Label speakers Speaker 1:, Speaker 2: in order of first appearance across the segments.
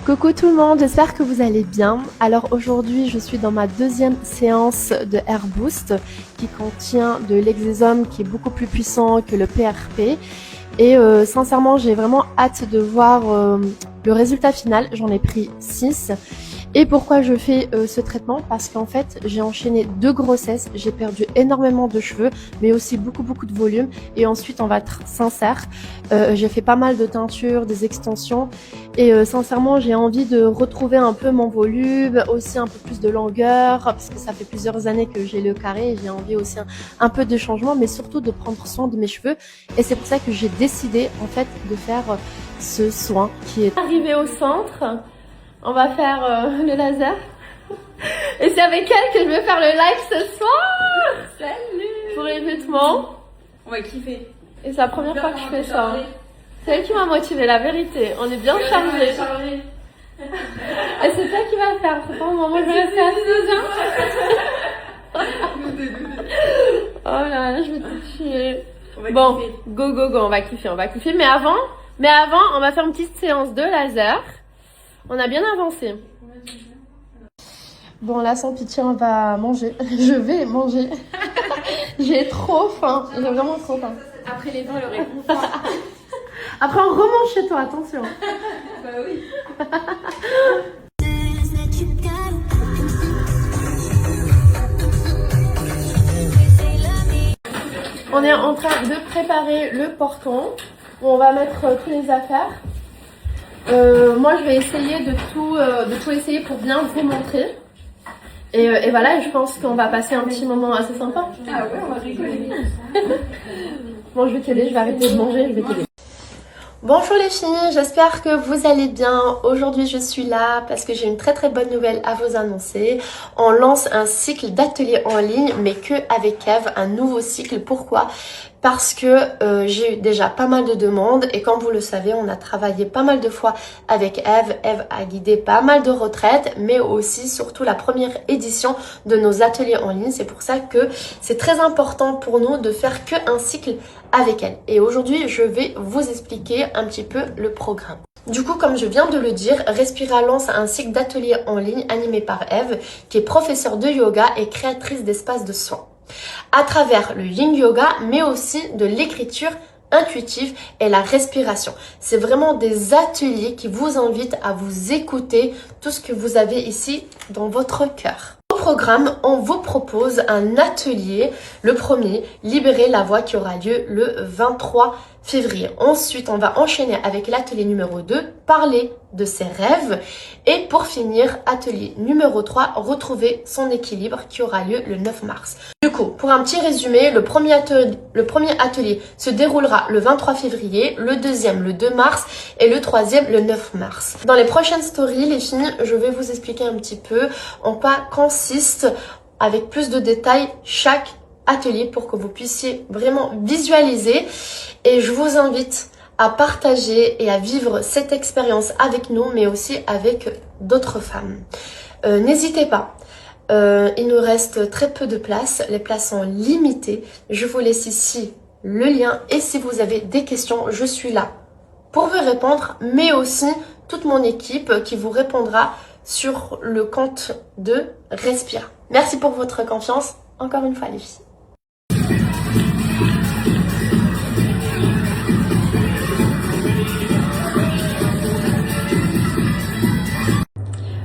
Speaker 1: Coucou tout le monde, j'espère que vous allez bien. Alors aujourd'hui je suis dans ma deuxième séance de Hair Boost qui contient de l'exésome qui est beaucoup plus puissant que le PRP. Et sincèrement j'ai vraiment hâte de voir le résultat final, j'en ai pris 6. Et pourquoi je fais ce traitement? Parce qu'en fait j'ai enchaîné 2 grossesses, j'ai perdu énormément de cheveux mais aussi beaucoup de volume. Et ensuite on va être sincère, j'ai fait pas mal de teintures, des extensions et sincèrement j'ai envie de retrouver un peu mon volume, aussi un peu plus de longueur parce que ça fait plusieurs années que j'ai le carré et j'ai envie aussi un peu de changement mais surtout de prendre soin de mes cheveux. Et c'est pour ça que j'ai décidé en fait de faire ce soin qui est arrivé au centre. On va faire le laser. Et c'est avec elle que je vais faire le live ce soir.
Speaker 2: Salut.
Speaker 1: Pour les vêtements.
Speaker 2: On va kiffer.
Speaker 1: Et c'est la première fois que je fais ça. C'est elle qui m'a motivée, la vérité. On est bien chargés. Et c'est toi qui vas faire. C'est pas au moment où je vais rester assise. Oh là là, je vais te tuer. Bon, go, on va kiffer, Mais avant, on va faire une petite séance de laser. On a bien avancé. Bon, là, sans pitié, on va manger. Je vais manger. J'ai trop faim. J'ai vraiment trop faim.
Speaker 2: Après les dents, elle aurait faim.
Speaker 1: Après, on remange chez toi, attention.
Speaker 2: Bah oui.
Speaker 1: On est en train de préparer le portant où on va mettre toutes les affaires. Moi je vais essayer de tout essayer pour bien vous montrer. Et voilà, je pense qu'on va passer un petit moment assez sympa.
Speaker 2: Ah ouais, on va rigoler.
Speaker 1: Bon, je vais t'aider, je vais arrêter de manger, je vais t'aider. Bonjour les filles, j'espère que vous allez bien. Aujourd'hui je suis là parce que j'ai une très bonne nouvelle à vous annoncer. On lance un cycle d'ateliers en ligne mais que avec Eve, un nouveau cycle. Pourquoi? Parce que j'ai eu déjà pas mal de demandes et comme vous le savez, on a travaillé pas mal de fois avec Eve. Eve a guidé pas mal de retraites mais aussi surtout la première édition de nos ateliers en ligne. C'est pour ça que c'est très important pour nous de faire qu'un cycle avec elle. Et aujourd'hui, je vais vous expliquer un petit peu le programme. Du coup, comme je viens de le dire, Respira lance un cycle d'ateliers en ligne animé par Eve, qui est professeure de yoga et créatrice d'espaces de soins. À travers le yin yoga, mais aussi de l'écriture intuitive et la respiration. C'est vraiment des ateliers qui vous invitent à vous écouter tout ce que vous avez ici dans votre cœur. Au programme, on vous propose un atelier, le premier, Libérer la voix qui aura lieu le 23 février. Ensuite, on va enchaîner avec l'atelier numéro 2, Parler de ses rêves. Et pour finir, atelier numéro 3, Retrouver son équilibre qui aura lieu le 9 mars. Du coup, pour un petit résumé, le premier atelier se déroulera le 23 février, le deuxième le 2 mars et le troisième le 9 mars. Dans les prochaines stories, les filles, je vais vous expliquer un petit peu en quoi consiste avec plus de détails chaque atelier pour que vous puissiez vraiment visualiser. Et je vous invite à partager et à vivre cette expérience avec nous, mais aussi avec d'autres femmes. N'hésitez pas. Il nous reste très peu de places, les places sont limitées. Je vous laisse ici le lien et si vous avez des questions, je suis là pour vous répondre, mais aussi toute mon équipe qui vous répondra sur le compte de Respira. Merci pour votre confiance, encore une fois les filles.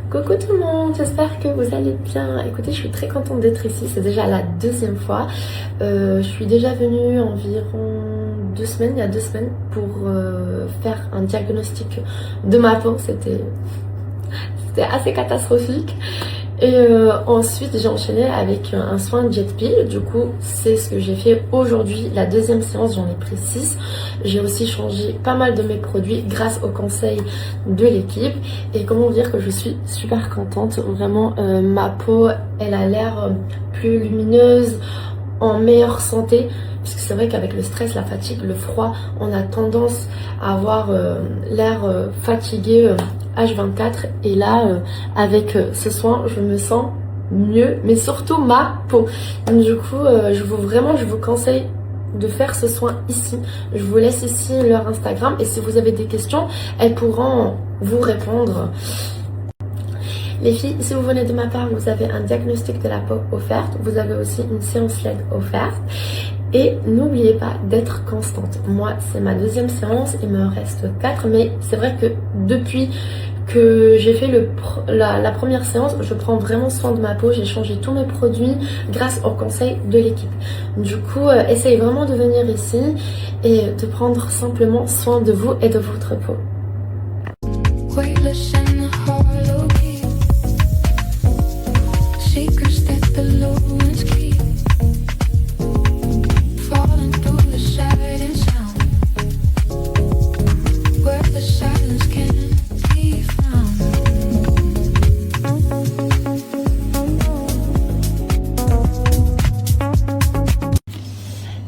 Speaker 1: Coucou tout le monde, j'espère que vous allez bien. Écoutez, je suis très contente d'être ici, c'est déjà la deuxième fois. Je suis déjà venue environ 2 semaines, il y a 2 semaines, pour faire un diagnostic de ma peau. C'était assez catastrophique. Et ensuite j'ai enchaîné avec un soin de jet peel. Du coup c'est ce que j'ai fait aujourd'hui, la deuxième séance, j'en ai pris 6. J'ai aussi changé pas mal de mes produits grâce au conseil de l'équipe. Et comment dire que je suis super contente, vraiment ma peau elle a l'air plus lumineuse, en meilleure santé. Parce que c'est vrai qu'avec le stress, la fatigue, le froid, on a tendance à avoir l'air fatigué H24. Et là, avec ce soin, je me sens mieux, mais surtout ma peau. Donc du coup, je vous conseille de faire ce soin ici. Je vous laisse ici leur Instagram et si vous avez des questions, elles pourront vous répondre. Les filles, si vous venez de ma part, vous avez un diagnostic de la peau offerte. Vous avez aussi une séance LED offerte. Et n'oubliez pas d'être constante. Moi, c'est ma deuxième séance. Il me reste 4. Mais c'est vrai que depuis que j'ai fait la première séance, je prends vraiment soin de ma peau. J'ai changé tous mes produits grâce au conseil de l'équipe. Du coup, essayez vraiment de venir ici et de prendre simplement soin de vous et de votre peau.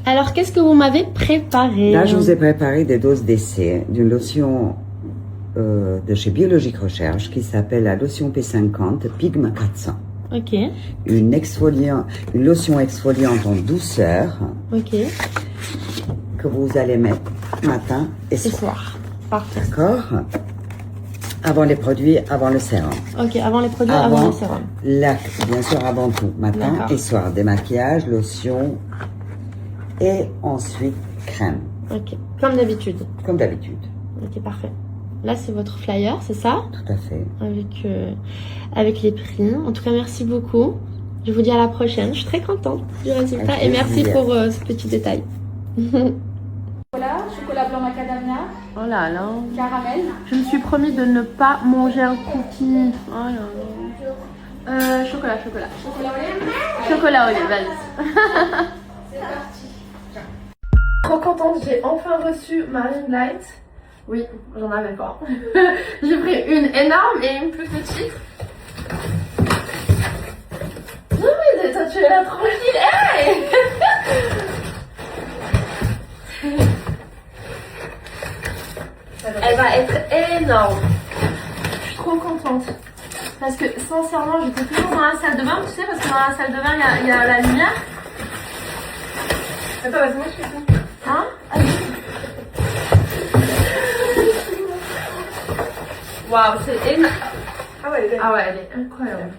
Speaker 1: Alors, qu'est-ce que vous m'avez préparé?
Speaker 3: Là, je vous ai préparé des doses d'essai d'une lotion de chez Biologique Recherche qui s'appelle la lotion P50 Pigme 400.
Speaker 1: Ok.
Speaker 3: Une lotion exfoliante en douceur.
Speaker 1: Ok.
Speaker 3: Que vous allez mettre matin et
Speaker 1: Ce
Speaker 3: soir.
Speaker 1: soir. Parfait.
Speaker 3: D'accord? Avant les produits, avant le sérum.
Speaker 1: Ok, avant les produits, avant le sérum.
Speaker 3: Bien sûr, avant tout, matin et soir. Démaquillage, lotion et ensuite crème.
Speaker 1: Ok, comme d'habitude.
Speaker 3: Comme d'habitude.
Speaker 1: Ok, parfait. Là, c'est votre flyer, c'est ça?
Speaker 3: Tout à fait.
Speaker 1: Avec les prix. En tout cas, merci beaucoup. Je vous dis à la prochaine. Je suis très contente du résultat
Speaker 3: Avec
Speaker 1: et merci
Speaker 3: plaisir.
Speaker 1: pour ce petit détail.
Speaker 2: Chocolat blanc macadamia,
Speaker 1: Oh là là.
Speaker 2: caramel.
Speaker 1: Je me suis promis de ne pas manger un cookie. Oh là là. Chocolat.
Speaker 2: Chocolat au lait.
Speaker 1: Chocolat au lait, vas-y.
Speaker 2: C'est parti.
Speaker 1: Trop contente, j'ai enfin reçu ma ring light. Oui, j'en avais pas. J'ai pris une énorme et une plus petite. Non mais toi tu es là tranquille. Hey Elle va être énorme. Je suis trop contente. Parce que sincèrement, j'étais toujours dans la salle de bain, tu sais, parce que dans la salle de bain, il y a la lumière.
Speaker 2: Attends, vas-y, moi je fais tout.
Speaker 1: Hein? Allez. Waouh, c'est énorme.
Speaker 2: Ah ouais,
Speaker 1: Ah ouais, elle est incroyable.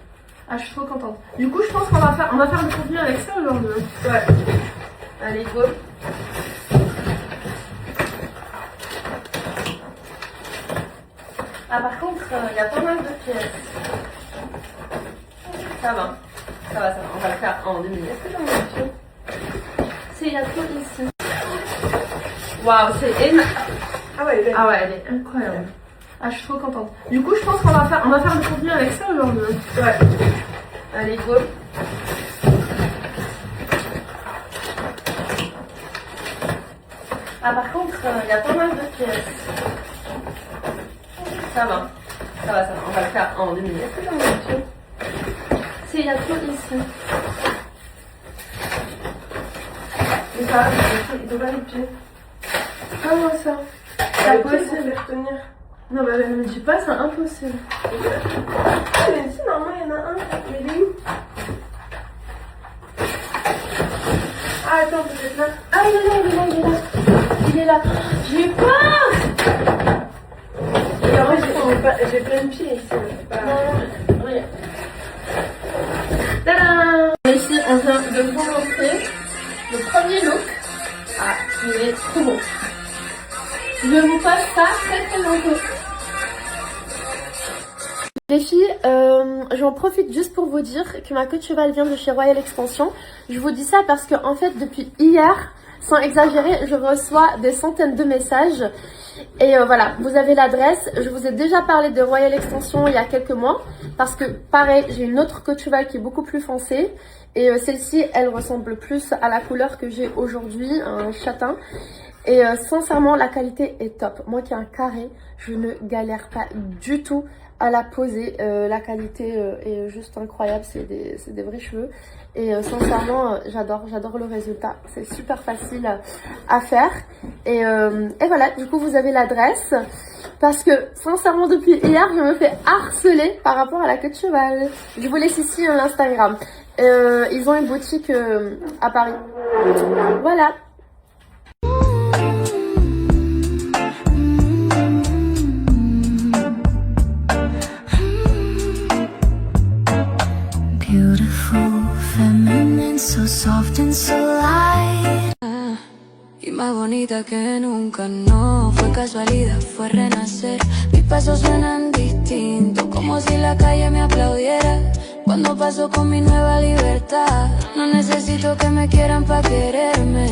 Speaker 1: Ah, je suis trop contente. Du coup, je pense qu'on va faire le contenu avec ça aujourd'hui.
Speaker 2: Ouais.
Speaker 1: Allez, go. Ah, par contre, il y a pas mal de pièces. Ça va. On va le faire en 2 minutes. Est-ce que j'en ai un peu? Il y a tout ici. Waouh, c'est énorme.
Speaker 2: Ah ouais,
Speaker 1: elle est incroyable. Ah, je suis trop contente. Du coup, je pense qu'on va faire le contenu avec ça aujourd'hui.
Speaker 2: Ouais.
Speaker 1: Allez, go. Ah, par contre, il y a pas mal de pièces. Ça va. On va le faire en 2 minutes. Est-ce que j'en ai un peu? Il y a tout ici.
Speaker 2: Mais ça, il faut pas les pieds.
Speaker 1: Comment ça? C'est
Speaker 2: Les pieds,
Speaker 1: impossible.
Speaker 2: faut les retenir.
Speaker 1: Non, mais ne me dis pas, c'est impossible.
Speaker 2: Ah, mais si, normalement, il y en a un. Mais il est où? Ah, attends, peut-être là.
Speaker 1: Ah, il est là. J'ai eu peur.
Speaker 2: Et en vrai, j'ai plein de pieds ici.
Speaker 1: Non, regarde. Tadam! Ici, on vient de vous montrer le premier look. Ah, il est trop beau. Je vous passe ça très bientôt. Les filles, j'en profite juste pour vous dire que ma queue de cheval vient de chez Royal Extension. Je vous dis ça parce que en fait, depuis hier, sans exagérer, je reçois des centaines de messages. Et voilà, vous avez l'adresse. Je vous ai déjà parlé de Royal Extension il y a quelques mois. Parce que pareil, j'ai une autre queue de cheval qui est beaucoup plus foncée. Et celle-ci, elle ressemble plus à la couleur que j'ai aujourd'hui, un châtain. Et sincèrement, la qualité est top. Moi qui ai un carré, je ne galère pas du tout à la poser. La qualité est juste incroyable. C'est des vrais cheveux. Et sincèrement, j'adore le résultat. C'est super facile à faire. Et voilà, du coup, vous avez l'adresse. Parce que sincèrement, depuis hier, je me fais harceler par rapport à la queue de cheval. Je vous laisse ici l'Instagram. Ils ont une boutique à Paris. Voilà.
Speaker 4: so soft and so light. Y más bonita que nunca, no fue casualidad, fue renacer. Mis pasos suenan distintos, como si la calle me aplaudiera. Cuando paso con mi nueva libertad, no necesito que me quieran pa' quererme.